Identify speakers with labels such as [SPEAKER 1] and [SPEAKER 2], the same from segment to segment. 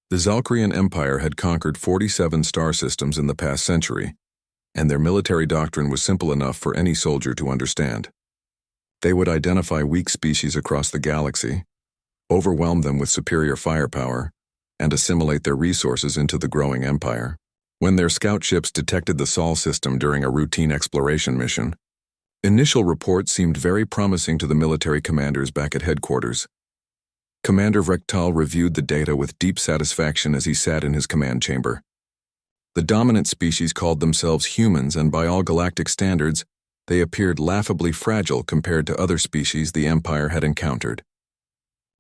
[SPEAKER 1] The Zalcrian Empire had conquered 47 star systems in the past century, and their military doctrine was simple enough for any soldier to understand. They would identify weak species across the galaxy, overwhelm them with superior firepower, and assimilate their resources into the growing empire. When their scout ships detected the Sol system during a routine exploration mission, initial reports seemed very promising to the military commanders back at headquarters. Commander Vrektal reviewed the data with deep satisfaction as he sat in his command chamber. The dominant species called themselves humans, and by all galactic standards, they appeared laughably fragile compared to other species the Empire had encountered.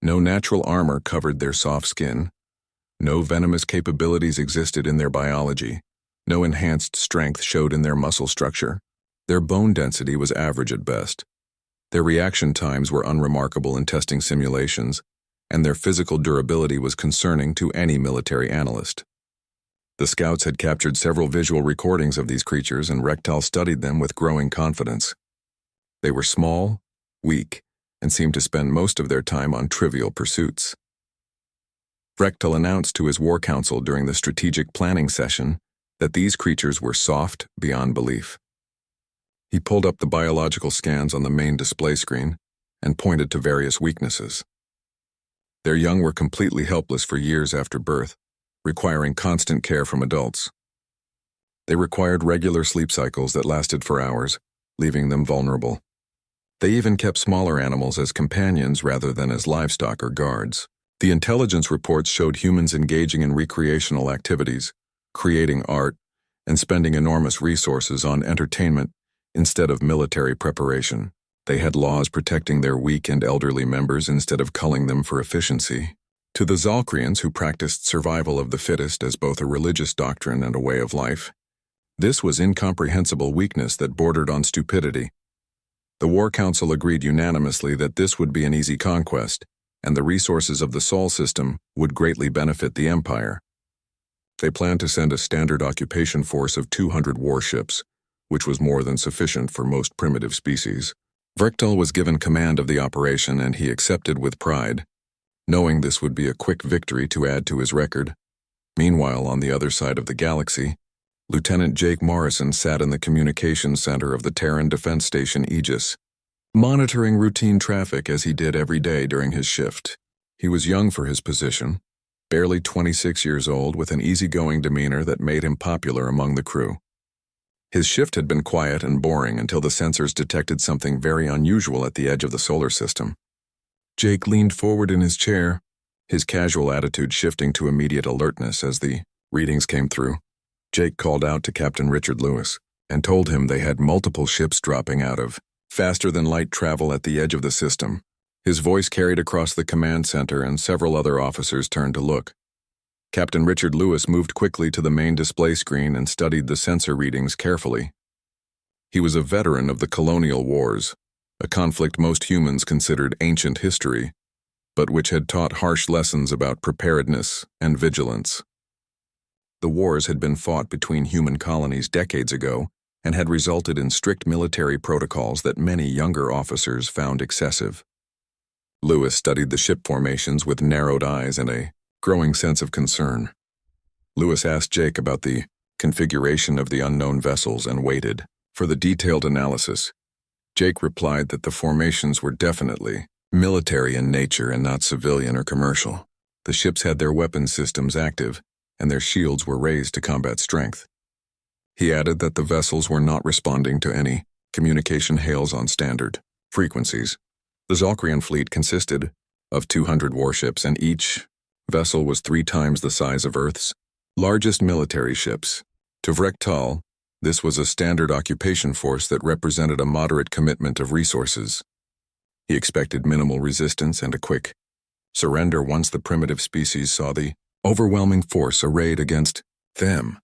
[SPEAKER 1] No natural armor covered their soft skin. No venomous capabilities existed in their biology. No enhanced strength showed in their muscle structure. Their bone density was average at best. Their reaction times were unremarkable in testing simulations, and their physical durability was concerning to any military analyst. The scouts had captured several visual recordings of these creatures, and Vrektal studied them with growing confidence. They were small, weak, and seemed to spend most of their time on trivial pursuits. Vrektal announced to his war council during the strategic planning session that these creatures were soft beyond belief. He pulled up the biological scans on the main display screen and pointed to various weaknesses. Their young were completely helpless for years after birth, requiring constant care from adults. They required regular sleep cycles that lasted for hours, leaving them vulnerable. They even kept smaller animals as companions rather than as livestock or guards. The intelligence reports showed humans engaging in recreational activities, creating art, and spending enormous resources on entertainment instead of military preparation. They had laws protecting their weak and elderly members instead of culling them for efficiency. To the Zalcrians, who practiced survival of the fittest as both a religious doctrine and a way of life, this was incomprehensible weakness that bordered on stupidity. The War Council agreed unanimously that this would be an easy conquest, and the resources of the Sol system would greatly benefit the Empire. They planned to send a standard occupation force of 200 warships, which was more than sufficient for most primitive species. Vrektal was given command of the operation, and he accepted with pride, knowing this would be a quick victory to add to his record. Meanwhile, on the other side of the galaxy, Lieutenant Jake Morrison sat in the communications center of the Terran Defense Station Aegis, monitoring routine traffic as he did every day during his shift. He was young for his position, barely 26 years old, with an easygoing demeanor that made him popular among the crew. His shift had been quiet and boring until the sensors detected something very unusual at the edge of the solar system. Jake leaned forward in his chair, his casual attitude shifting to immediate alertness as the readings came through. Jake called out to Captain Richard Lewis and told him they had multiple ships dropping out of faster-than-light travel at the edge of the system. His voice carried across the command center, and several other officers turned to look. Captain Richard Lewis moved quickly to the main display screen and studied the sensor readings carefully. He was a veteran of the colonial wars, a conflict most humans considered ancient history, but which had taught harsh lessons about preparedness and vigilance. The wars had been fought between human colonies decades ago and had resulted in strict military protocols that many younger officers found excessive. Lewis studied the ship formations with narrowed eyes and a growing sense of concern. Lewis asked Jake about the configuration of the unknown vessels and waited for the detailed analysis. Jake replied that the formations were definitely military in nature and not civilian or commercial. The ships had their weapon systems active, and their shields were raised to combat strength. He added that the vessels were not responding to any communication hails on standard frequencies. The Zalcrian fleet consisted of 200 warships, and each vessel was 3 times the size of Earth's largest military ships. To Vrektal, this was a standard occupation force that represented a moderate commitment of resources. He expected minimal resistance and a quick surrender once the primitive species saw the overwhelming force arrayed against them.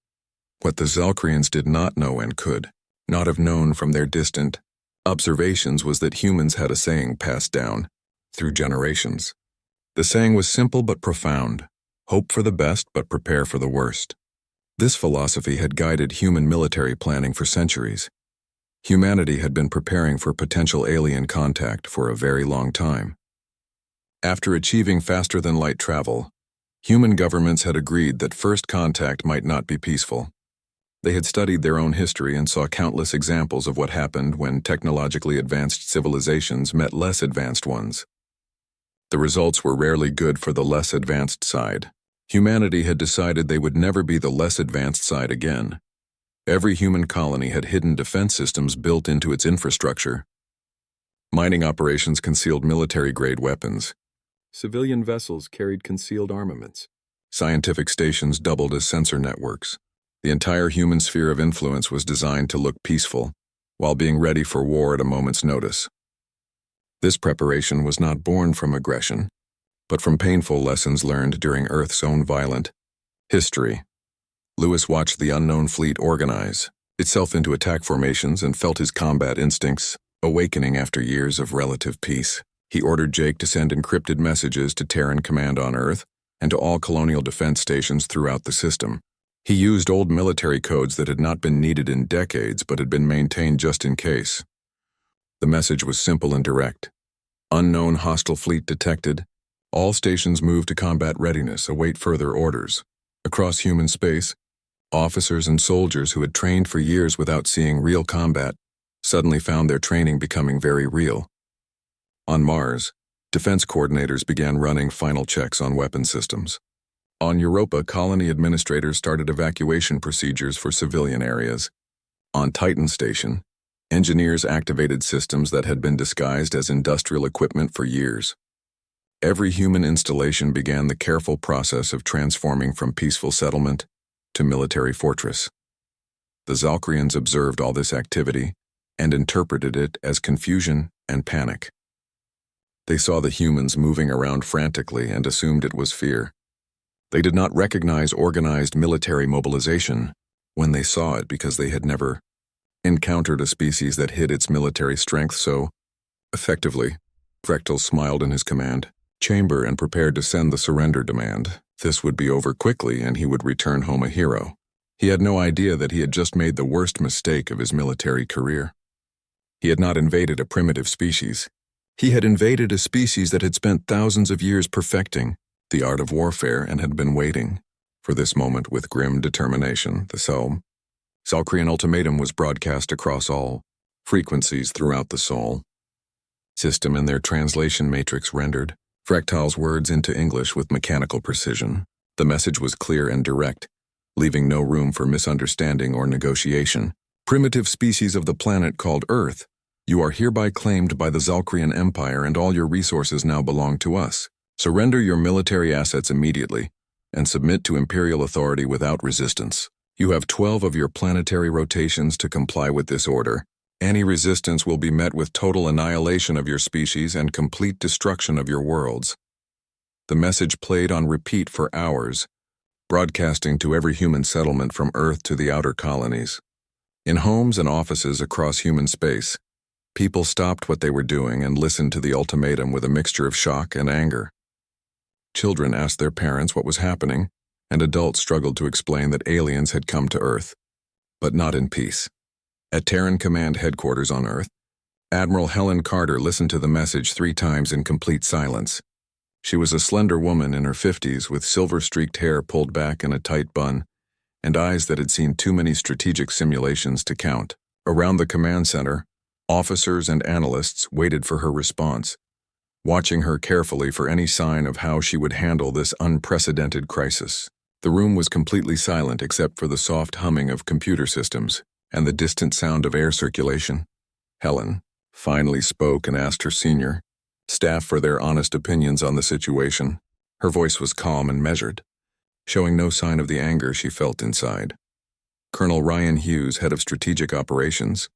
[SPEAKER 1] What the Zalcrians did not know and could not have known from their distant observations was that humans had a saying passed down through generations. The saying was simple but profound: hope for the best but prepare for the worst. This philosophy had guided human military planning for centuries. Humanity had been preparing for potential alien contact for a very long time. After achieving faster-than-light travel, Human governments had agreed that first contact might not be peaceful. They had studied their own history and saw countless examples of what happened when technologically advanced civilizations met less advanced ones. The results were rarely good for the less advanced side. Humanity had decided they would never be the less advanced side again. Every human colony had hidden defense systems built into its infrastructure. Mining operations concealed military-grade weapons. Civilian vessels carried concealed armaments. Scientific stations doubled as sensor networks. The entire human sphere of influence was designed to look peaceful, while being ready for war at a moment's notice. This preparation was not born from aggression, but from painful lessons learned during Earth's own violent history. Lewis watched the unknown fleet organize itself into attack formations and felt his combat instincts awakening after years of relative peace. He ordered Jake to send encrypted messages to Terran Command on Earth and to all colonial defense stations throughout the system. He used old military codes that had not been needed in decades but had been maintained just in case. The message was simple and direct. Unknown hostile fleet detected. All stations move to combat readiness, await further orders. Across human space, officers and soldiers who had trained for years without seeing real combat suddenly found their training becoming very real. On Mars, defense coordinators began running final checks on weapon systems. On Europa, colony administrators started evacuation procedures for civilian areas. On Titan Station, engineers activated systems that had been disguised as industrial equipment for years. Every human installation began the careful process of transforming from peaceful settlement to military fortress. The Zalcrians observed all this activity and interpreted it as confusion and panic. They saw the humans moving around frantically and assumed it was fear. They did not recognize organized military mobilization when they saw it because they had never encountered a species that hid its military strength so effectively. Fractal smiled in his command chamber and prepared to send the surrender demand. This would be over quickly and he would return home a hero. He had no idea that he had just made the worst mistake of his military career. He had not invaded a primitive species. He had invaded a species that had spent thousands of years perfecting the art of warfare and had been waiting for this moment with grim determination. The Zalcrian ultimatum was broadcast across all frequencies throughout the Sol system, and their translation matrix rendered Fractal's words into English with mechanical precision. The message was clear and direct, leaving no room for misunderstanding or negotiation. Primitive species of the planet called Earth, you are hereby claimed by the Zalcrian Empire and all your resources now belong to us. Surrender your military assets immediately and submit to Imperial authority without resistance. You have 12 of your planetary rotations to comply with this order. Any resistance will be met with total annihilation of your species and complete destruction of your worlds. The message played on repeat for hours, broadcasting to every human settlement from Earth to the outer colonies. In homes and offices across human space, people stopped what they were doing and listened to the ultimatum with a mixture of shock and anger. Children asked their parents what was happening, and adults struggled to explain that aliens had come to Earth, but not in peace. At Terran Command Headquarters on Earth, Admiral Helen Carter listened to the message 3 times in complete silence. She was a slender woman in her 50s with silver-streaked hair pulled back in a tight bun and eyes that had seen too many strategic simulations to count. Around the command center, officers and analysts waited for her response, watching her carefully for any sign of how she would handle this unprecedented crisis. The room was completely silent except for the soft humming of computer systems and the distant sound of air circulation. Helen finally spoke and asked her senior staff for their honest opinions on the situation. Her voice was calm and measured, showing no sign of the anger she felt inside. Colonel Ryan Hughes, head of strategic operations,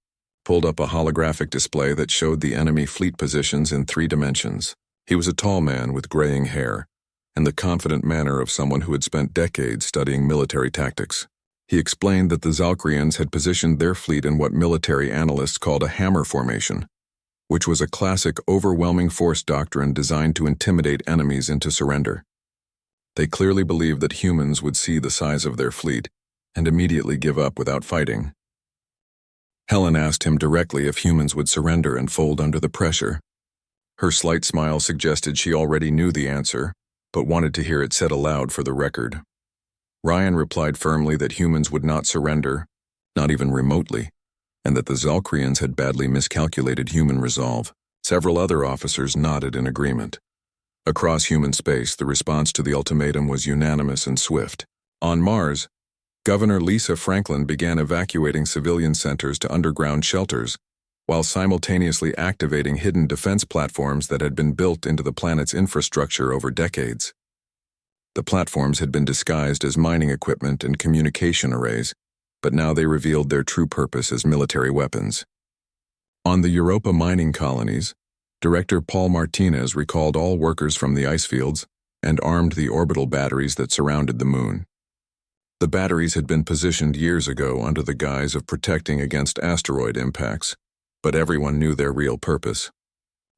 [SPEAKER 1] pulled up a holographic display that showed the enemy fleet positions in 3 dimensions. He was a tall man with graying hair and the confident manner of someone who had spent decades studying military tactics. He explained that the Zalcrians had positioned their fleet in what military analysts called a hammer formation, which was a classic overwhelming force doctrine designed to intimidate enemies into surrender. They clearly believed that humans would see the size of their fleet and immediately give up without fighting. Helen asked him directly if humans would surrender and fold under the pressure. Her slight smile suggested she already knew the answer, but wanted to hear it said aloud for the record. Ryan replied firmly that humans would not surrender, not even remotely, and that the Zalcrians had badly miscalculated human resolve. Several other officers nodded in agreement. Across human space, the response to the ultimatum was unanimous and swift. On Mars, Governor Lisa Franklin began evacuating civilian centers to underground shelters, while simultaneously activating hidden defense platforms that had been built into the planet's infrastructure over decades. The platforms had been disguised as mining equipment and communication arrays, but now they revealed their true purpose as military weapons. On the Europa mining colonies, Director Paul Martinez recalled all workers from the ice fields and armed the orbital batteries that surrounded the moon. The batteries had been positioned years ago under the guise of protecting against asteroid impacts, but everyone knew their real purpose.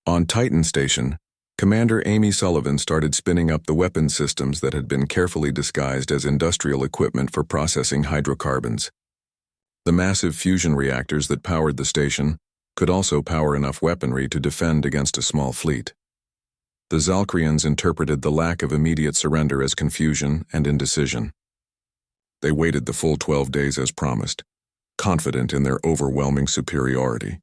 [SPEAKER 1] On Titan Station, Commander Amy Sullivan started spinning up the weapon systems that had been carefully disguised as industrial equipment for processing hydrocarbons. The massive fusion reactors that powered the station could also power enough weaponry to defend against a small fleet. The Zalcrians interpreted the lack of immediate surrender as confusion and indecision. They waited the full 12 days as promised, confident in their overwhelming superiority.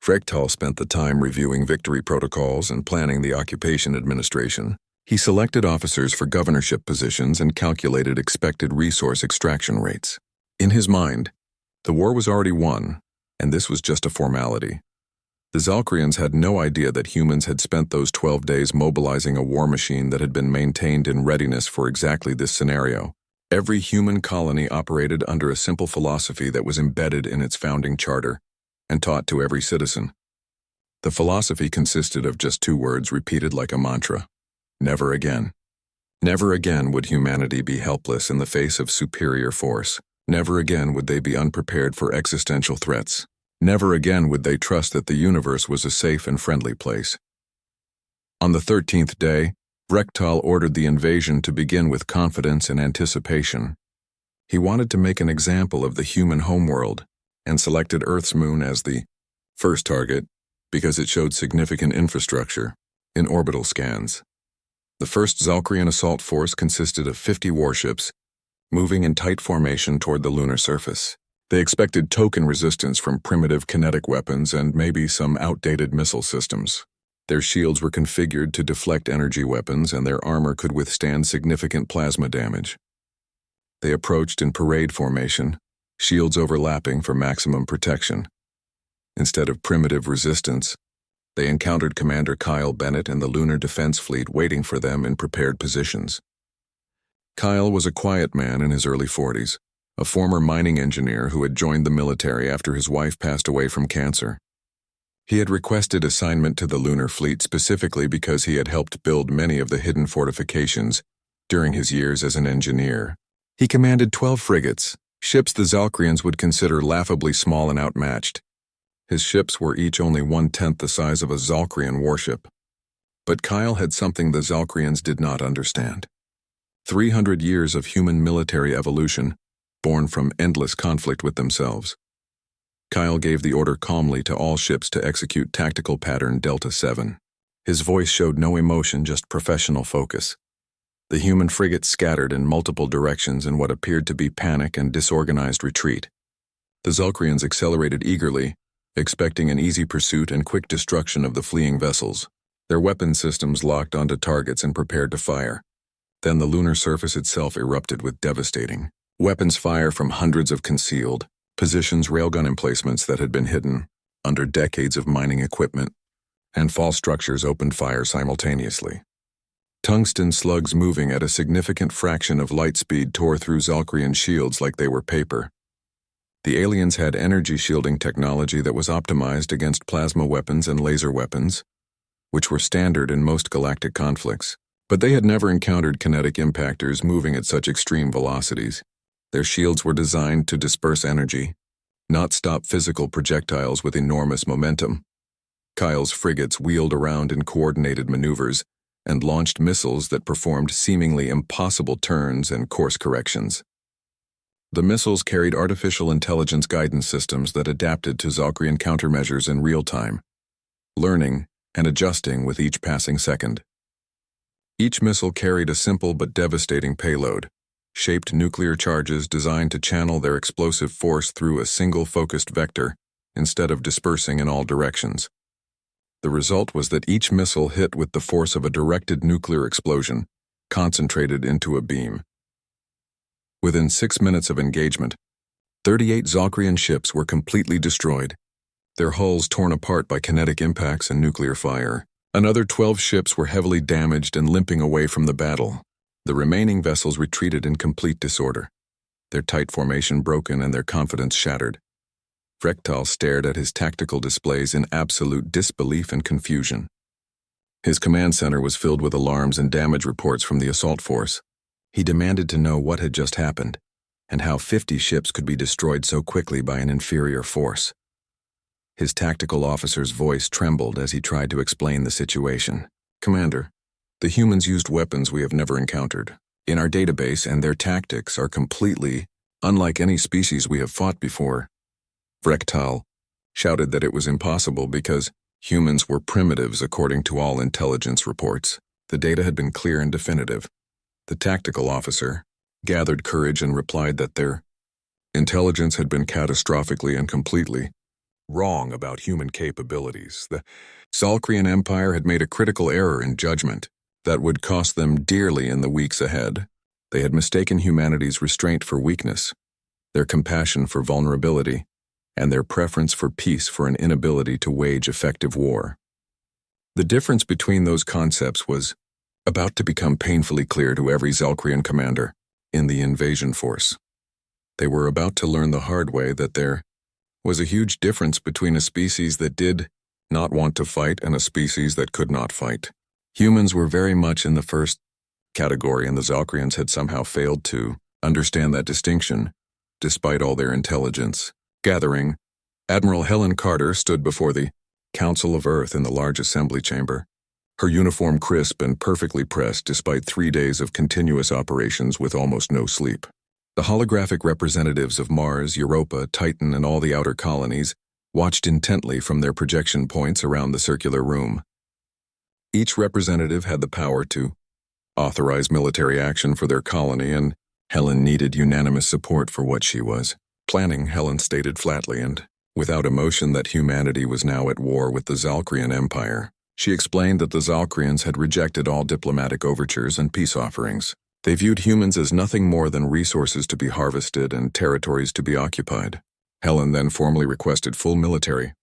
[SPEAKER 1] Frektal spent the time reviewing victory protocols and planning the occupation administration. He selected officers for governorship positions and calculated expected resource extraction rates. In his mind, the war was already won, and this was just a formality. The Zalcrians had no idea that humans had spent those 12 days mobilizing a war machine that had been maintained in readiness for exactly this scenario. Every human colony operated under a simple philosophy that was embedded in its founding charter and taught to every citizen. The philosophy consisted of just 2 words repeated like a mantra: never again. Never again would humanity be helpless in the face of superior force. Never again would they be unprepared for existential threats. Never again would they trust that the universe was a safe and friendly place. On the 13th day, Frektal ordered the invasion to begin with confidence and anticipation. He wanted to make an example of the human homeworld and selected Earth's moon as the first target because it showed significant infrastructure in orbital scans. The first Zalcrian assault force consisted of 50 warships, moving in tight formation toward the lunar surface. They expected token resistance from primitive kinetic weapons and maybe some outdated missile systems. Their shields were configured to deflect energy weapons, and their armor could withstand significant plasma damage. They approached in parade formation, shields overlapping for maximum protection. Instead of primitive resistance, they encountered Commander Kyle Bennett and the Lunar Defense Fleet waiting for them in prepared positions. Kyle was a quiet man in his early 40s, a former mining engineer who had joined the military after his wife passed away from cancer. He had requested assignment to the Lunar Fleet specifically because he had helped build many of the hidden fortifications during his years as an engineer. He commanded 12 frigates, ships the Zalcrians would consider laughably small and outmatched. His ships were each only 1/10 the size of a Zalcrian warship. But Kyle had something the Zalcrians did not understand. 300 years of human military evolution, born from endless conflict with themselves. Kyle gave the order calmly to all ships to execute tactical pattern Delta 7. His voice showed no emotion, just professional focus. The human frigates scattered in multiple directions in what appeared to be panic and disorganized retreat. The Zalcrians accelerated eagerly, expecting an easy pursuit and quick destruction of the fleeing vessels. Their weapon systems locked onto targets and prepared to fire. Then the lunar surface itself erupted with devastating weapons fire from hundreds of concealed positions, railgun emplacements that had been hidden under decades of mining equipment, and false structures opened fire simultaneously. Tungsten slugs moving at a significant fraction of light speed tore through Zalcrian shields like they were paper. The aliens had energy shielding technology that was optimized against plasma weapons and laser weapons, which were standard in most galactic conflicts. But they had never encountered kinetic impactors moving at such extreme velocities. Their shields were designed to disperse energy, not stop physical projectiles with enormous momentum. Kyle's frigates wheeled around in coordinated maneuvers and launched missiles that performed seemingly impossible turns and course corrections. The missiles carried artificial intelligence guidance systems that adapted to Zalcrian countermeasures in real time, learning and adjusting with each passing second. Each missile carried a simple but devastating payload, shaped nuclear charges designed to channel their explosive force through a single focused vector instead of dispersing in all directions. The result was that each missile hit with the force of a directed nuclear explosion, concentrated into a beam. Within 6 minutes of engagement, 38 Zalcrian ships were completely destroyed, their hulls torn apart by kinetic impacts and nuclear fire. Another 12 ships were heavily damaged and limping away from the battle. The remaining vessels retreated in complete disorder, their tight formation broken and their confidence shattered. Vrektal stared at his tactical displays in absolute disbelief and confusion. His command center was filled with alarms and damage reports from the assault force. He demanded to know what had just happened, and how 50 ships could be destroyed so quickly by an inferior force. His tactical officer's voice trembled as he tried to explain the situation. "Commander, the humans used weapons we have never encountered in our database, and their tactics are completely unlike any species we have fought before." Vrektal shouted that it was impossible because humans were primitives according to all intelligence reports. The data had been clear and definitive. The tactical officer gathered courage and replied that their intelligence had been catastrophically and completely wrong about human capabilities. The Zalcrian Empire had made a critical error in judgment that would cost them dearly in the weeks ahead. They had mistaken humanity's restraint for weakness, their compassion for vulnerability, and their preference for peace for an inability to wage effective war. The difference between those concepts was about to become painfully clear to every Zalcrian commander in the invasion force. They were about to learn the hard way that there was a huge difference between a species that did not want to fight and a species that could not fight. Humans were very much in the first category, and the Zalcrians had somehow failed to understand that distinction, despite all their intelligence. Gathering, Admiral Helen Carter stood before the Council of Earth in the large assembly chamber, her uniform crisp and perfectly pressed despite 3 days of continuous operations with almost no sleep. The holographic representatives of Mars, Europa, Titan, and all the outer colonies watched intently from their projection points around the circular room. Each representative had the power to authorize military action for their colony, and Helen needed unanimous support for what she was planning. Helen stated flatly and without emotion that humanity was now at war with the Zalcrian Empire. She explained that the Zalcrians had rejected all diplomatic overtures and peace offerings. They viewed humans as nothing more than resources to be harvested and territories to be occupied. Helen then formally requested full military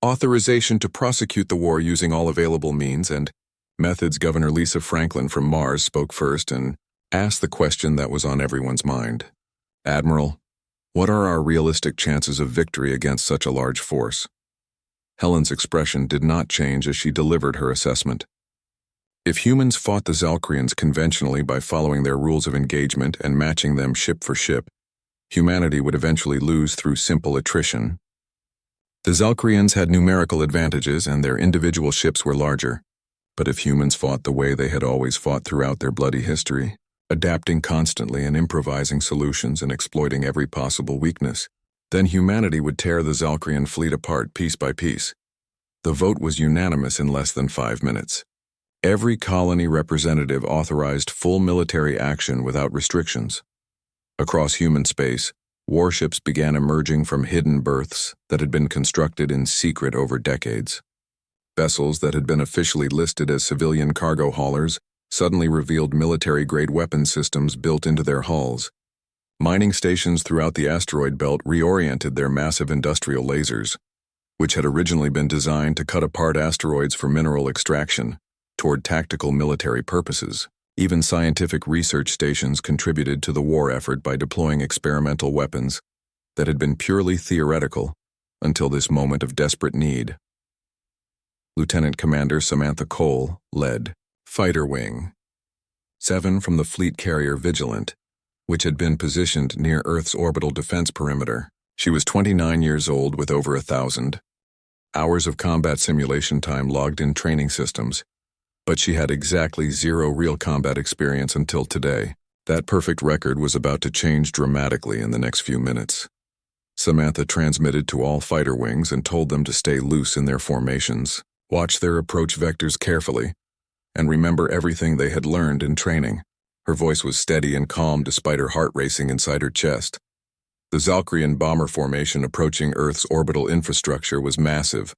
[SPEAKER 1] authorization to prosecute the war using all available means and methods. Governor Lisa Franklin from Mars spoke first and asked the question that was on everyone's mind. "Admiral, what are our realistic chances of victory against such a large force?" Helen's expression did not change as she delivered her assessment. If humans fought the Zalcrians conventionally by following their rules of engagement and matching them ship for ship, humanity would eventually lose through simple attrition. The Zalcrians had numerical advantages and their individual ships were larger, but if humans fought the way they had always fought throughout their bloody history, adapting constantly and improvising solutions and exploiting every possible weakness, then humanity would tear the Zalcrian fleet apart piece by piece. The vote was unanimous in less than 5 minutes. Every colony representative authorized full military action without restrictions. Across human space, warships began emerging from hidden berths that had been constructed in secret over decades. Vessels that had been officially listed as civilian cargo haulers suddenly revealed military-grade weapon systems built into their hulls. Mining stations throughout the asteroid belt reoriented their massive industrial lasers, which had originally been designed to cut apart asteroids for mineral extraction, toward tactical military purposes. Even scientific research stations contributed to the war effort by deploying experimental weapons that had been purely theoretical until this moment of desperate need. Lieutenant Commander Samantha Cole led Fighter Wing 7 from the fleet carrier Vigilant, which had been positioned near Earth's orbital defense perimeter. She was 29 years old with over 1,000 hours of combat simulation time logged in training systems, but she had exactly 0 real combat experience until today. That perfect record was about to change dramatically in the next few minutes. Samantha transmitted to all fighter wings and told them to stay loose in their formations, watch their approach vectors carefully, and remember everything they had learned in training. Her voice was steady and calm despite her heart racing inside her chest. The Zalcrian bomber formation approaching Earth's orbital infrastructure was massive,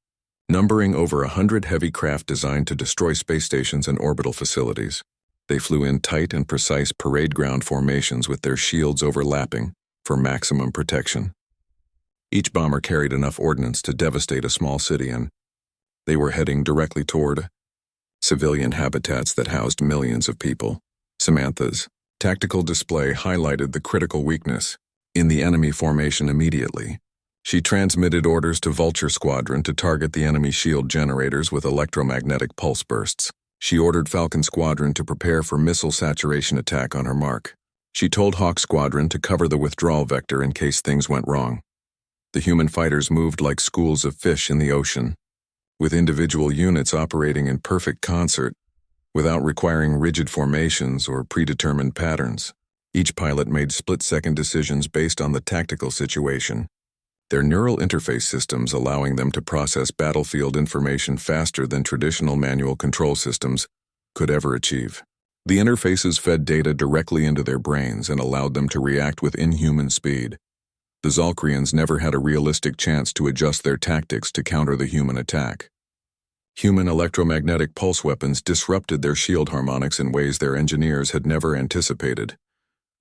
[SPEAKER 1] numbering over 100 heavy craft designed to destroy space stations and orbital facilities. They flew in tight and precise parade ground formations with their shields overlapping for maximum protection. Each bomber carried enough ordnance to devastate a small city, and they were heading directly toward civilian habitats that housed millions of people. Samantha's tactical display highlighted the critical weakness in the enemy formation immediately. She transmitted orders to Vulture Squadron to target the enemy shield generators with electromagnetic pulse bursts. She ordered Falcon Squadron to prepare for missile saturation attack on her mark. She told Hawk Squadron to cover the withdrawal vector in case things went wrong. The human fighters moved like schools of fish in the ocean, with individual units operating in perfect concert, without requiring rigid formations or predetermined patterns. Each pilot made split-second decisions based on the tactical situation, their neural interface systems allowing them to process battlefield information faster than traditional manual control systems could ever achieve. The interfaces fed data directly into their brains and allowed them to react with inhuman speed. The Zalcrians never had a realistic chance to adjust their tactics to counter the human attack. Human electromagnetic pulse weapons disrupted their shield harmonics in ways their engineers had never anticipated,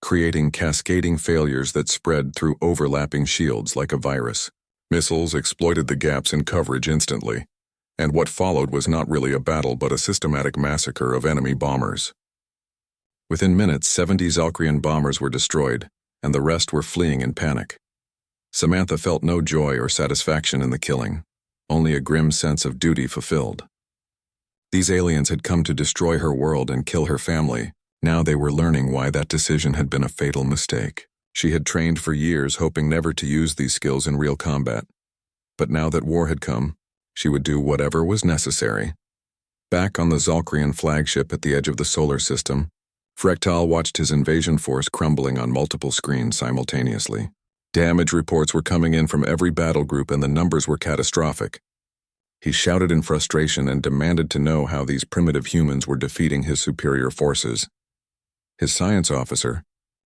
[SPEAKER 1] creating cascading failures that spread through overlapping shields like a virus. Missiles exploited the gaps in coverage instantly, and what followed was not really a battle but a systematic massacre of enemy bombers. Within minutes, 70 Zalcrian bombers were destroyed, and the rest were fleeing in panic. Samantha felt no joy or satisfaction in the killing, only a grim sense of duty fulfilled. These aliens had come to destroy her world and kill her family. Now they were learning why that decision had been a fatal mistake. She had trained for years hoping never to use these skills in real combat. But now that war had come, she would do whatever was necessary. Back on the Zalcrian flagship at the edge of the solar system, Frektal watched his invasion force crumbling on multiple screens simultaneously. Damage reports were coming in from every battle group and the numbers were catastrophic. He shouted in frustration and demanded to know how these primitive humans were defeating his superior forces. His science officer,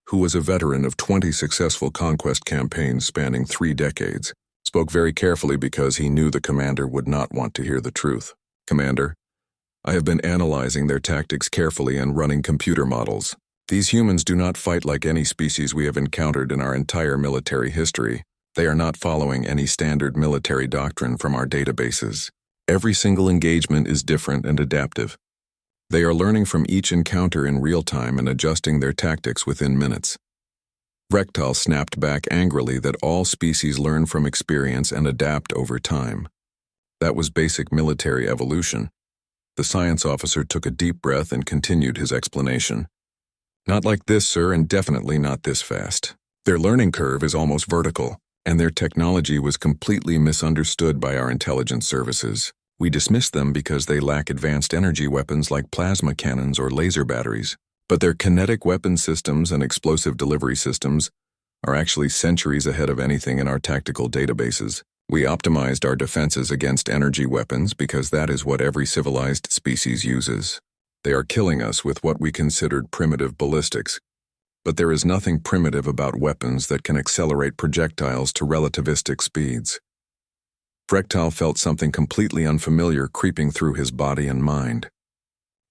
[SPEAKER 1] who was a veteran of 20 successful conquest campaigns spanning 3 decades, spoke very carefully because he knew the commander would not want to hear the truth. "Commander, I have been analyzing their tactics carefully and running computer models. These humans do not fight like any species we have encountered in our entire military history. They are not following any standard military doctrine from our databases. Every single engagement is different and adaptive. They are learning from each encounter in real time and adjusting their tactics within minutes." Frektal snapped back angrily that all species learn from experience and adapt over time. That was basic military evolution. The science officer took a deep breath and continued his explanation. "Not like this, sir, and definitely not this fast. Their learning curve is almost vertical, and their technology was completely misunderstood by our intelligence services. We dismiss them because they lack advanced energy weapons like plasma cannons or laser batteries. But their kinetic weapon systems and explosive delivery systems are actually centuries ahead of anything in our tactical databases. We optimized our defenses against energy weapons because that is what every civilized species uses. They are killing us with what we considered primitive ballistics. But there is nothing primitive about weapons that can accelerate projectiles to relativistic speeds." Frektal felt something completely unfamiliar creeping through his body and mind.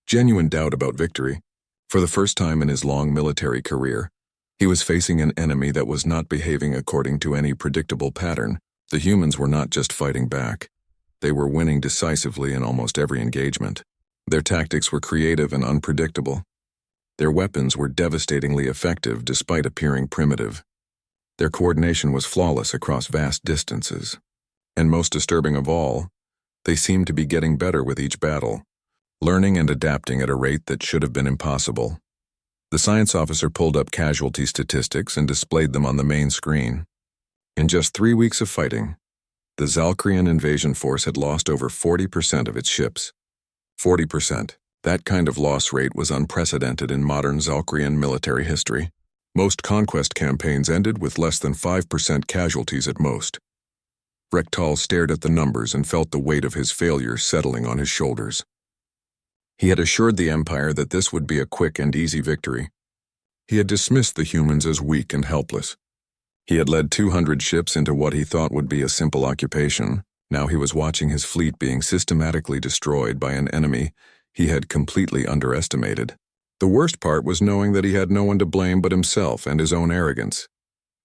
[SPEAKER 1] Genuine doubt about victory. For the first time in his long military career, he was facing an enemy that was not behaving according to any predictable pattern. The humans were not just fighting back. They were winning decisively in almost every engagement. Their tactics were creative and unpredictable. Their weapons were devastatingly effective despite appearing primitive. Their coordination was flawless across vast distances. And most disturbing of all, they seemed to be getting better with each battle, learning and adapting at a rate that should have been impossible. The science officer pulled up casualty statistics and displayed them on the main screen. In just 3 weeks of fighting, the Zalcrian invasion force had lost over 40% of its ships. 40%. That kind of loss rate was unprecedented in modern Zalcrian military history. Most conquest campaigns ended with less than 5% casualties at most. Frektal stared at the numbers and felt the weight of his failure settling on his shoulders. He had assured the Empire that this would be a quick and easy victory. He had dismissed the humans as weak and helpless. He had led 200 ships into what he thought would be a simple occupation. Now he was watching his fleet being systematically destroyed by an enemy he had completely underestimated. The worst part was knowing that he had no one to blame but himself and his own arrogance.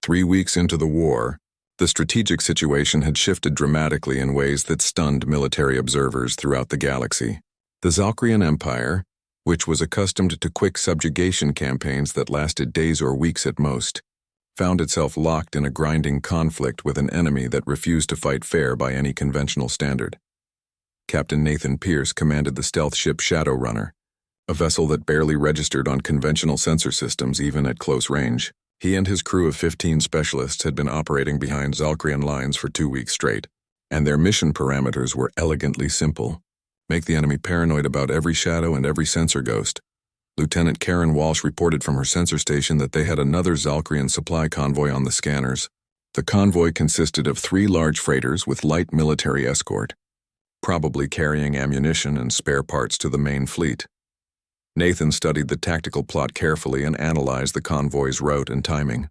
[SPEAKER 1] 3 weeks into the war, the strategic situation had shifted dramatically in ways that stunned military observers throughout the galaxy. The Zalcrian Empire, which was accustomed to quick subjugation campaigns that lasted days or weeks at most, found itself locked in a grinding conflict with an enemy that refused to fight fair by any conventional standard. Captain Nathan Pierce commanded the stealth ship Shadowrunner, a vessel that barely registered on conventional sensor systems even at close range. He and his crew of 15 specialists had been operating behind Zalcrian lines for 2 weeks straight, and their mission parameters were elegantly simple. Make the enemy paranoid about every shadow and every sensor ghost. Lieutenant Karen Walsh reported from her sensor station that they had another Zalcrian supply convoy on the scanners. The convoy consisted of 3 large freighters with light military escort, probably carrying ammunition and spare parts to the main fleet. Nathan studied the tactical plot carefully and analyzed the convoy's route and timing.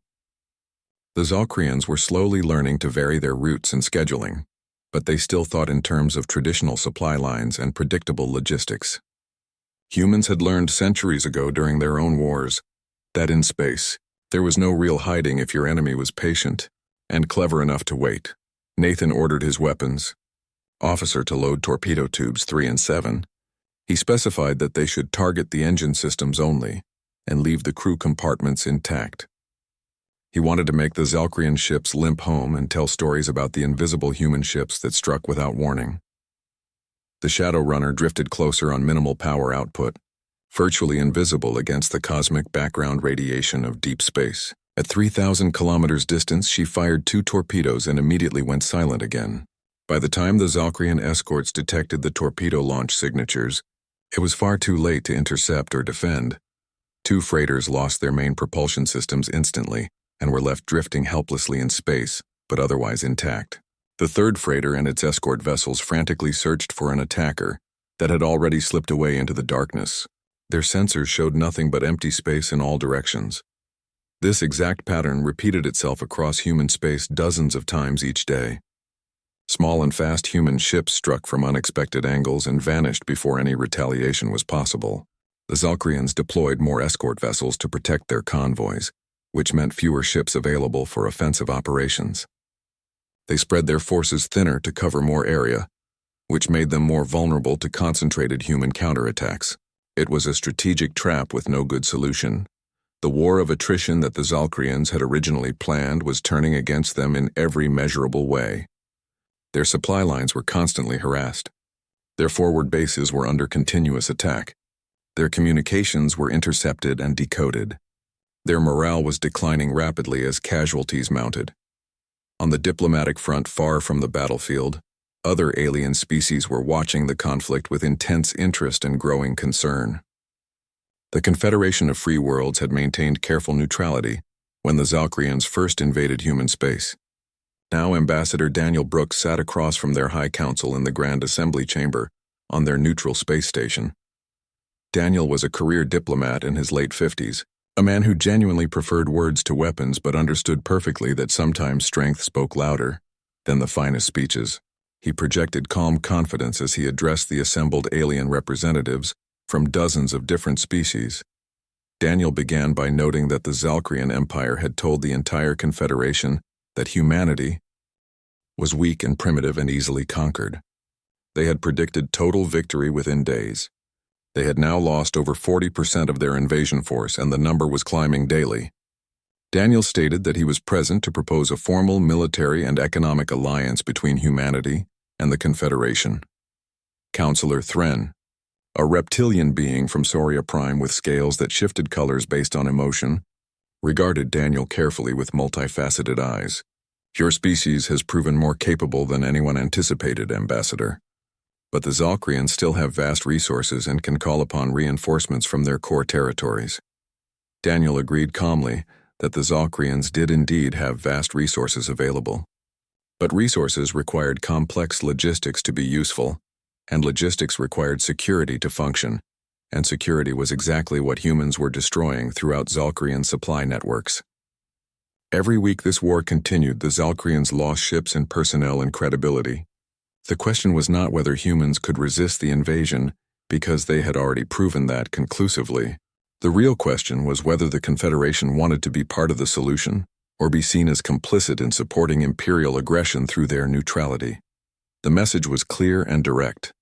[SPEAKER 1] The Zalcrians were slowly learning to vary their routes and scheduling, but they still thought in terms of traditional supply lines and predictable logistics. Humans had learned centuries ago during their own wars that in space, there was no real hiding if your enemy was patient and clever enough to wait. Nathan ordered his weapons officer to load torpedo tubes 3 and 7. He specified that they should target the engine systems only and leave the crew compartments intact. He wanted to make the Zalcrian ships limp home and tell stories about the invisible human ships that struck without warning. The Shadowrunner drifted closer on minimal power output, virtually invisible against the cosmic background radiation of deep space. At 3,000 kilometers distance, she fired 2 torpedoes and immediately went silent again. By the time the Zalcrian escorts detected the torpedo launch signatures, it was far too late to intercept or defend. 2 freighters lost their main propulsion systems instantly and were left drifting helplessly in space, but otherwise intact. The 3rd freighter and its escort vessels frantically searched for an attacker that had already slipped away into the darkness. Their sensors showed nothing but empty space in all directions. This exact pattern repeated itself across human space dozens of times each day. Small and fast human ships struck from unexpected angles and vanished before any retaliation was possible. The Zalcrians deployed more escort vessels to protect their convoys, which meant fewer ships available for offensive operations. They spread their forces thinner to cover more area, which made them more vulnerable to concentrated human counterattacks. It was a strategic trap with no good solution. The war of attrition that the Zalcrians had originally planned was turning against them in every measurable way. Their supply lines were constantly harassed. Their forward bases were under continuous attack. Their communications were intercepted and decoded. Their morale was declining rapidly as casualties mounted. On the diplomatic front far from the battlefield, other alien species were watching the conflict with intense interest and growing concern. The Confederation of Free Worlds had maintained careful neutrality when the Zalcrians first invaded human space. Now Ambassador Daniel Brooks sat across from their High Council in the Grand Assembly Chamber on their neutral space station. Daniel was a career diplomat in his late 50s, a man who genuinely preferred words to weapons but understood perfectly that sometimes strength spoke louder than the finest speeches. He projected calm confidence as he addressed the assembled alien representatives from dozens of different species. Daniel began by noting that the Zalcrian Empire had told the entire Confederation that humanity was weak and primitive and easily conquered. They had predicted total victory within days. They had now lost over 40% of their invasion force, and the number was climbing daily. Daniel stated that he was present to propose a formal military and economic alliance between humanity and the Confederation. Counselor Thren, a reptilian being from Soria Prime with scales that shifted colors based on emotion, regarded Daniel carefully with multifaceted eyes. Your species has proven more capable than anyone anticipated, Ambassador. But the Zalcrians still have vast resources and can call upon reinforcements from their core territories. Daniel agreed calmly that the Zalcrians did indeed have vast resources available. But resources required complex logistics to be useful, and logistics required security to function. and security was exactly what humans were destroying throughout Zalkrian supply networks. Every week this war continued, the Zalkrians lost ships and personnel and credibility. The question was not whether humans could resist the invasion, because they had already proven that conclusively. The real question was whether the Confederation wanted to be part of the solution, or be seen as complicit in supporting imperial aggression through their neutrality. The message was clear and direct.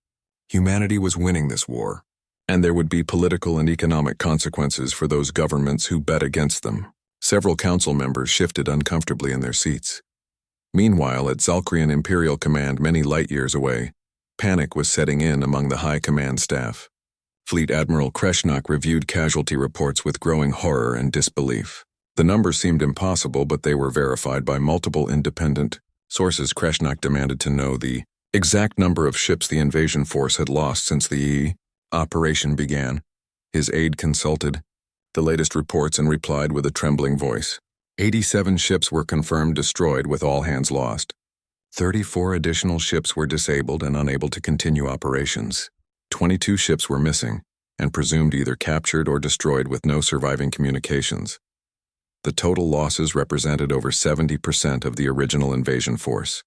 [SPEAKER 1] Humanity was winning this war, and there would be political and economic consequences for those governments who bet against them. Several council members shifted uncomfortably in their seats. Meanwhile, at Zalkrian Imperial Command many light years away, panic was setting in among the high command staff. Fleet Admiral Kreshnak reviewed casualty reports with growing horror and disbelief. The numbers seemed impossible, but they were verified by multiple independent sources. Kreshnak demanded to know the exact number of ships the invasion force had lost since the operation began. His aide consulted the latest reports and replied with a trembling voice. 87 ships were confirmed destroyed with all hands lost. 34 additional ships were disabled and unable to continue operations. 22 ships were missing and presumed either captured or destroyed with no surviving communications. The total losses represented over 70% of the original invasion force.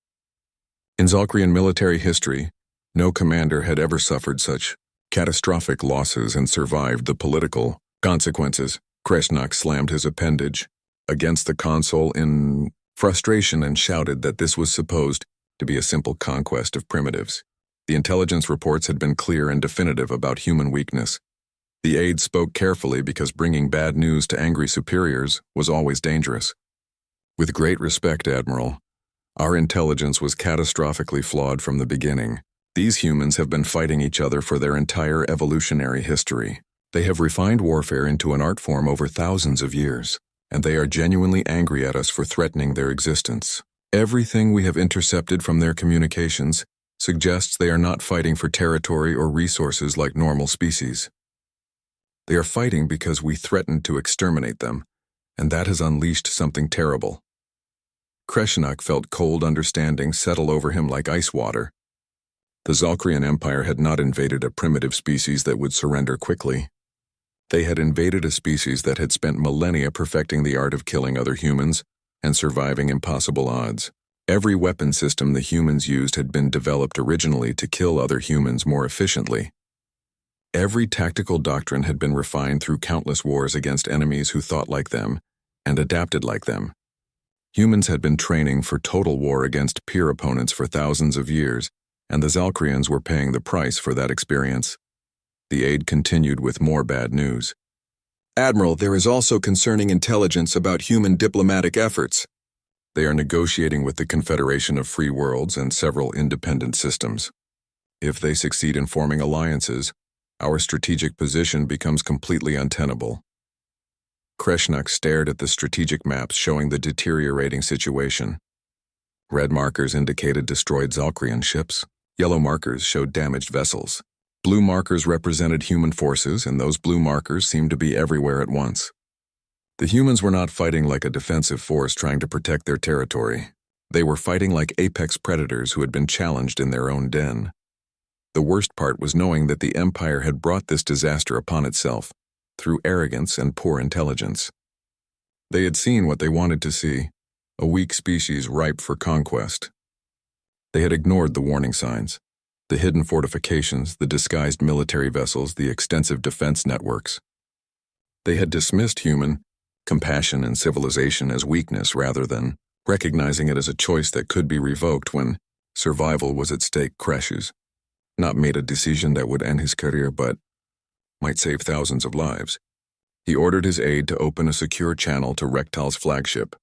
[SPEAKER 1] In Zalkrian military history, no commander had ever suffered such catastrophic losses and survived the political consequences. Kreshnak slammed his appendage against the console in frustration and shouted that this was supposed to be a simple conquest of primitives. The intelligence reports had been clear and definitive about human weakness. The aide spoke carefully because bringing bad news to angry superiors was always dangerous. With great respect, Admiral, our intelligence was catastrophically flawed from the beginning. These humans have been fighting each other for their entire evolutionary history. They have refined warfare into an art form over thousands of years, and they are genuinely angry at us for threatening their existence. Everything we have intercepted from their communications suggests they are not fighting for territory or resources like normal species. They are fighting because we threatened to exterminate them, and that has unleashed something terrible. Kreshnak felt cold understanding settle over him like ice water. The Zalkrian Empire had not invaded a primitive species that would surrender quickly. They had invaded a species that had spent millennia perfecting the art of killing other humans and surviving impossible odds. Every weapon system the humans used had been developed originally to kill other humans more efficiently. Every tactical doctrine had been refined through countless wars against enemies who thought like them and adapted like them. Humans had been training for total war against peer opponents for thousands of years, and the Zalkrians were paying the price for that experience. The aide continued with more bad news. Admiral, there is also concerning intelligence about human diplomatic efforts. They are negotiating with the Confederation of Free Worlds and several independent systems. If they succeed in forming alliances, our strategic position becomes completely untenable. Kreshnak stared at the strategic maps showing the deteriorating situation. Red markers indicated destroyed Zalkrian ships. Yellow markers showed damaged vessels. Blue markers represented human forces, and those blue markers seemed to be everywhere at once. The humans were not fighting like a defensive force trying to protect their territory. They were fighting like apex predators who had been challenged in their own den. The worst part was knowing that the Empire had brought this disaster upon itself, through arrogance and poor intelligence. They had seen what they wanted to see, a weak species ripe for conquest. They had ignored the warning signs, the hidden fortifications, the disguised military vessels, the extensive defense networks. They had dismissed human compassion and civilization as weakness rather than recognizing it as a choice that could be revoked when survival was at stake. Crashes not made a decision that would end his career but might save thousands of lives. He ordered his aide to open a secure channel to Rektal's flagship.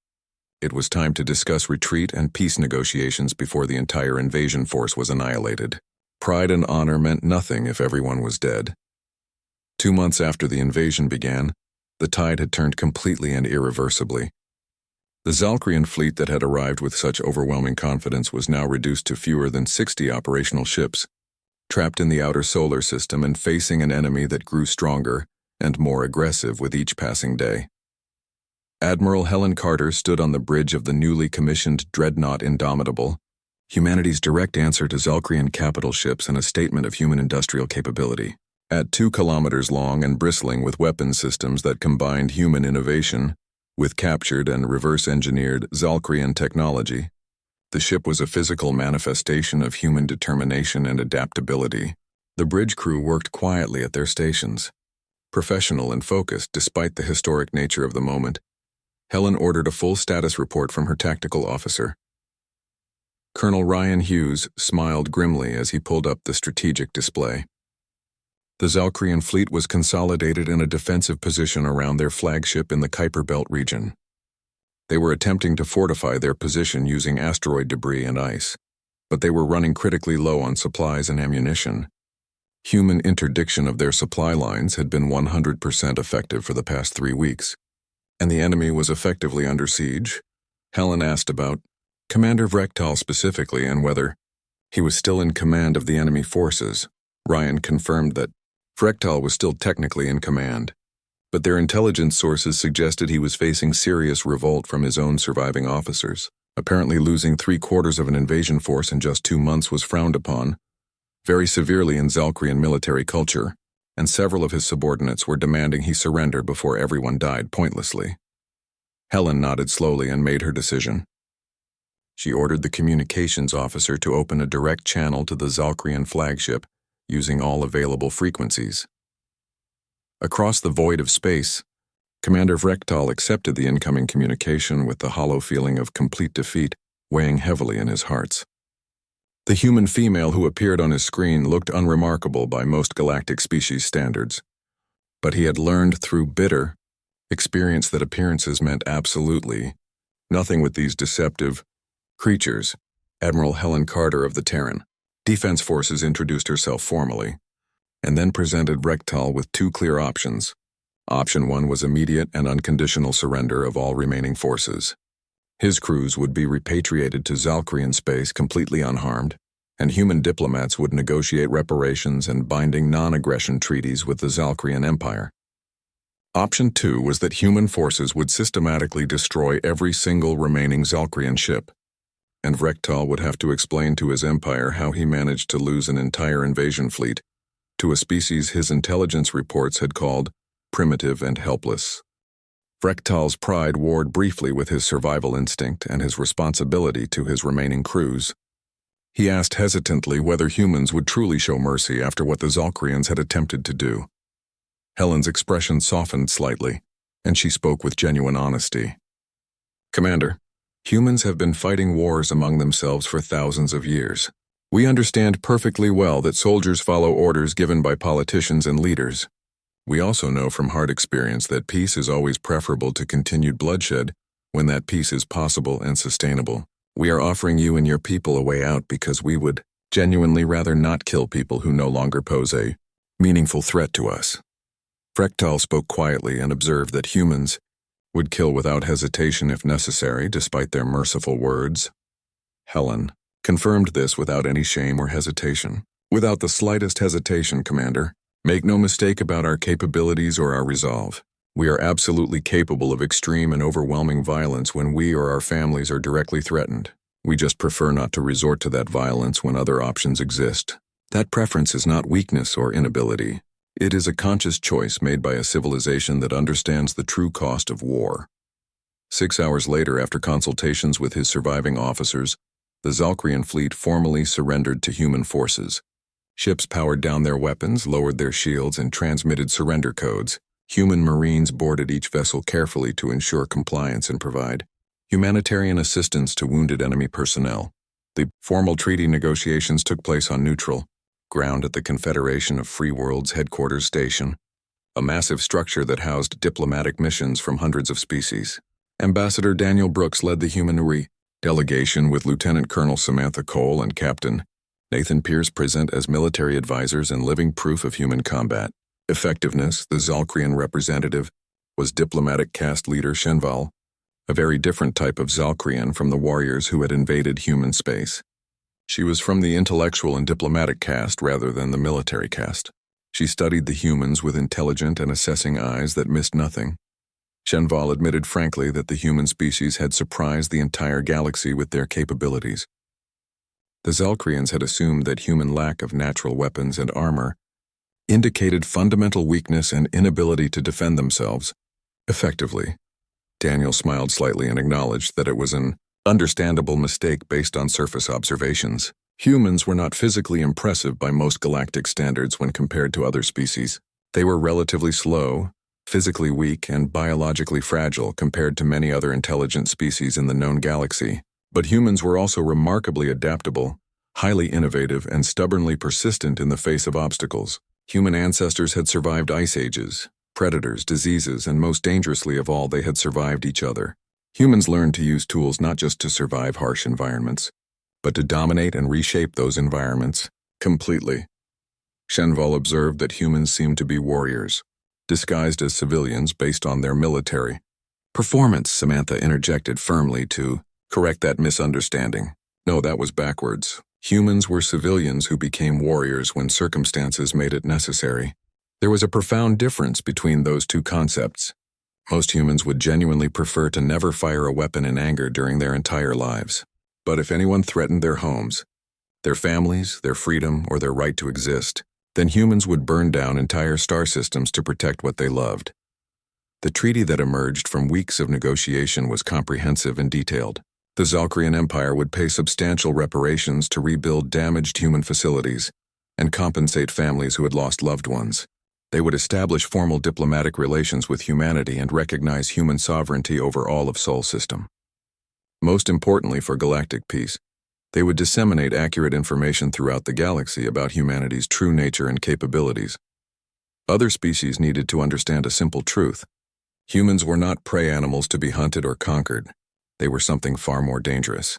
[SPEAKER 1] It was time to discuss retreat and peace negotiations before the entire invasion force was annihilated. Pride and honor meant nothing if everyone was dead. 2 months after the invasion began, the tide had turned completely and irreversibly. The Zalkrian fleet that had arrived with such overwhelming confidence was now reduced to fewer than 60 operational ships, trapped in the outer solar system and facing an enemy that grew stronger and more aggressive with each passing day. Admiral Helen Carter stood on the bridge of the newly commissioned dreadnought Indomitable, humanity's direct answer to Zalkrian capital ships and a statement of human industrial capability. At 2 kilometers long and bristling with weapon systems that combined human innovation with captured and reverse-engineered Zalcrian technology, the ship was a physical manifestation of human determination and adaptability. The bridge crew worked quietly at their stations, professional and focused despite the historic nature of the moment. Helen ordered a full status report from her tactical officer. Colonel Ryan Hughes smiled grimly as he pulled up the strategic display. The Zalcrian fleet was consolidated in a defensive position around their flagship in the Kuiper Belt region. They were attempting to fortify their position using asteroid debris and ice, but they were running critically low on supplies and ammunition. Human interdiction of their supply lines had been 100% effective for the past 3 weeks, and the enemy was effectively under siege. Helen asked about Commander Vrektal specifically and whether he was still in command of the enemy forces. Ryan confirmed that Vrektal was still technically in command, but their intelligence sources suggested he was facing serious revolt from his own surviving officers. Apparently losing 3/4 of an invasion force in just 2 months was frowned upon very severely in Zalcrian military culture, and several of his subordinates were demanding he surrender before everyone died pointlessly. Helen nodded slowly and made her decision. She ordered the communications officer to open a direct channel to the Zalcrian flagship using all available frequencies. Across the void of space, Commander Vrektal accepted the incoming communication with the hollow feeling of complete defeat weighing heavily in his heart. The human female who appeared on his screen looked unremarkable by most galactic species standards, but he had learned through bitter experience that appearances meant absolutely nothing with these deceptive creatures. Admiral Helen Carter of the Terran Defense Forces introduced herself formally, and then presented Vrektal with 2 clear options. Option 1 was immediate and unconditional surrender of all remaining forces. His crews would be repatriated to Zalcrian space completely unharmed, and human diplomats would negotiate reparations and binding non-aggression treaties with the Zalcrian Empire. Option 2 was that human forces would systematically destroy every single remaining Zalcrian ship, and Vrektal would have to explain to his empire how he managed to lose an entire invasion fleet to a species his intelligence reports had called primitive and helpless. Vrektal's pride warred briefly with his survival instinct and his responsibility to his remaining crews. He asked hesitantly whether humans would truly show mercy after what the Zalcrians had attempted to do. Helen's expression softened slightly, and she spoke with genuine honesty. Commander, humans have been fighting wars among themselves for thousands of years. We understand perfectly well that soldiers follow orders given by politicians and leaders. We also know from hard experience that peace is always preferable to continued bloodshed when that peace is possible and sustainable. We are offering you and your people a way out because we would genuinely rather not kill people who no longer pose a meaningful threat to us. Vrektal spoke quietly and observed that humans would kill without hesitation if necessary, despite their merciful words. Helen confirmed this without any shame or hesitation. Without the slightest hesitation, Commander. Make no mistake about our capabilities or our resolve. We are absolutely capable of extreme and overwhelming violence when we or our families are directly threatened. We just prefer not to resort to that violence when other options exist. That preference is not weakness or inability. It is a conscious choice made by a civilization that understands the true cost of war. 6 hours later, after consultations with his surviving officers, the Zalcrian fleet formally surrendered to human forces. Ships powered down their weapons, lowered their shields, and transmitted surrender codes. Human Marines boarded each vessel carefully to ensure compliance and provide humanitarian assistance to wounded enemy personnel. The formal treaty negotiations took place on neutral ground at the Confederation of Free Worlds headquarters station, a massive structure that housed diplomatic missions from hundreds of species. Ambassador Daniel Brooks led the human delegation with Lieutenant Colonel Samantha Cole and Captain Nathan Pierce present as military advisors and living proof of human combat. Effectiveness, the Zalcrian representative was diplomatic caste leader Shenval, a very different type of Zalcrian from the warriors who had invaded human space. She was from the intellectual and diplomatic caste rather than the military caste. She studied the humans with intelligent and assessing eyes that missed nothing. Shenval admitted frankly that the human species had surprised the entire galaxy with their capabilities. The Zalcrians had assumed that human lack of natural weapons and armor indicated fundamental weakness and inability to defend themselves effectively. Daniel smiled slightly and acknowledged that it was an understandable mistake based on surface observations. Humans were not physically impressive by most galactic standards when compared to other species. They were relatively slow, physically weak, and biologically fragile compared to many other intelligent species in the known galaxy. But humans were also remarkably adaptable, highly innovative, and stubbornly persistent in the face of obstacles. Human ancestors had survived ice ages, predators, diseases, and most dangerously of all, they had survived each other. Humans learned to use tools not just to survive harsh environments, but to dominate and reshape those environments completely. Shenval observed that humans seemed to be warriors, disguised as civilians based on their military performance. Samantha interjected firmly to correct that misunderstanding. No, that was backwards. Humans were civilians who became warriors when circumstances made it necessary. There was a profound difference between those two concepts. Most humans would genuinely prefer to never fire a weapon in anger during their entire lives. But if anyone threatened their homes, their families, their freedom, or their right to exist, then humans would burn down entire star systems to protect what they loved. The treaty that emerged from weeks of negotiation was comprehensive and detailed. The Zalcrian Empire would pay substantial reparations to rebuild damaged human facilities and compensate families who had lost loved ones. They would establish formal diplomatic relations with humanity and recognize human sovereignty over all of Sol system. Most importantly for galactic peace, they would disseminate accurate information throughout the galaxy about humanity's true nature and capabilities. Other species needed to understand a simple truth. Humans were not prey animals to be hunted or conquered. They were something far more dangerous.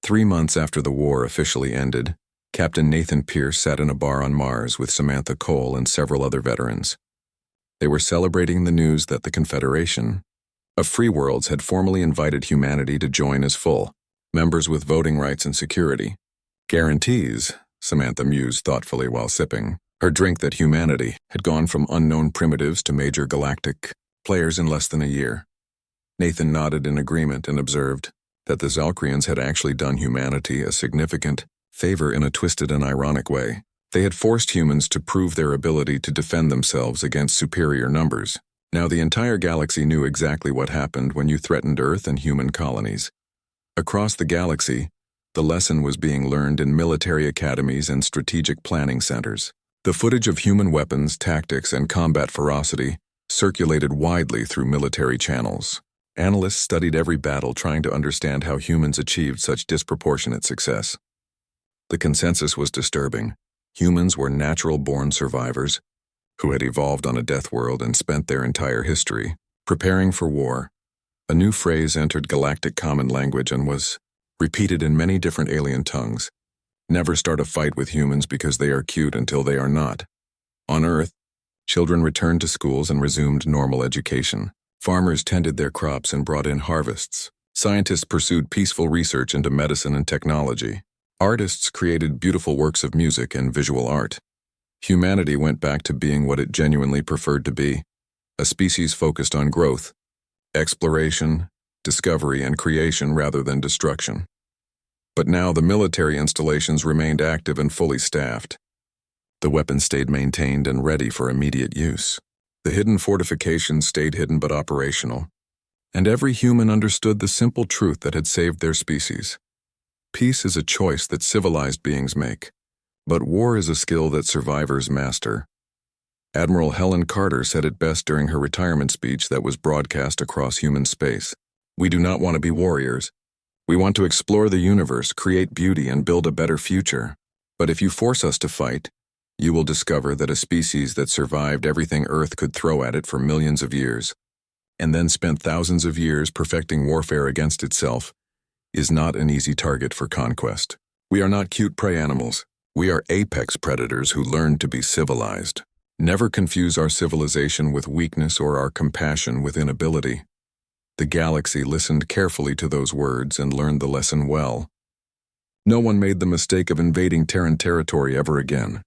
[SPEAKER 1] 3 months after the war officially ended, Captain Nathan Pierce sat in a bar on Mars with Samantha Cole and several other veterans. They were celebrating the news that the Confederation of Free Worlds had formally invited humanity to join as full members with voting rights and security. Guarantees, Samantha mused thoughtfully while sipping her drink, that humanity had gone from unknown primitives to major galactic players in less than a year. Nathan nodded in agreement and observed that the Zalcrians had actually done humanity a significant favor in a twisted and ironic way. They had forced humans to prove their ability to defend themselves against superior numbers. Now the entire galaxy knew exactly what happened when you threatened Earth and human colonies. Across the galaxy, the lesson was being learned in military academies and strategic planning centers. The footage of human weapons, tactics, and combat ferocity circulated widely through military channels. Analysts studied every battle, trying to understand how humans achieved such disproportionate success. The consensus was disturbing. Humans were natural-born survivors who had evolved on a death world and spent their entire history preparing for war. A new phrase entered galactic common language and was repeated in many different alien tongues. Never start a fight with humans because they are cute until they are not. On Earth, children returned to schools and resumed normal education. Farmers tended their crops and brought in harvests. Scientists pursued peaceful research into medicine and technology. Artists created beautiful works of music and visual art. Humanity went back to being what it genuinely preferred to be, a species focused on growth, exploration, discovery, and creation rather than destruction. But now the military installations remained active and fully staffed. The weapons stayed maintained and ready for immediate use. The hidden fortifications stayed hidden but operational. And every human understood the simple truth that had saved their species. Peace is a choice that civilized beings make, but war is a skill that survivors master. Admiral Helen Carter said it best during her retirement speech that was broadcast across human space. We do not want to be warriors. We want to explore the universe, create beauty, and build a better future. But if you force us to fight, you will discover that a species that survived everything Earth could throw at it for millions of years, and then spent thousands of years perfecting warfare against itself, is not an easy target for conquest. We are not cute prey animals. We are apex predators who learned to be civilized. Never confuse our civilization with weakness or our compassion with inability. The galaxy listened carefully to those words and learned the lesson well. No one made the mistake of invading Terran territory ever again.